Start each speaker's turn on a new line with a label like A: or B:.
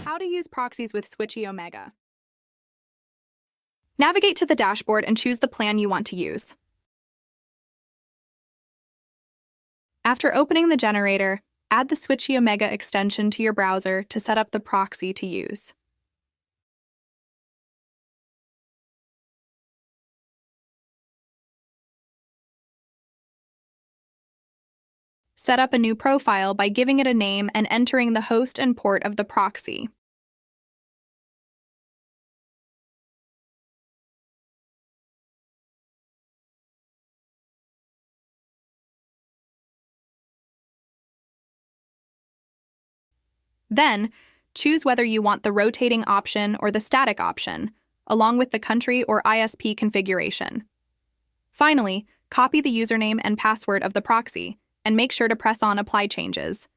A: How to use proxies with SwitchyOmega. Navigate to the dashboard and choose the plan you want to use. After opening the generator, add the SwitchyOmega extension to your browser to set up the proxy to use. Set up a new profile by giving it a name and entering the host and port of the proxy. Then, choose whether you want the rotating option or the static option, along with the country or ISP configuration. Finally, copy the username and password of the proxy, and make sure to press on Apply Changes.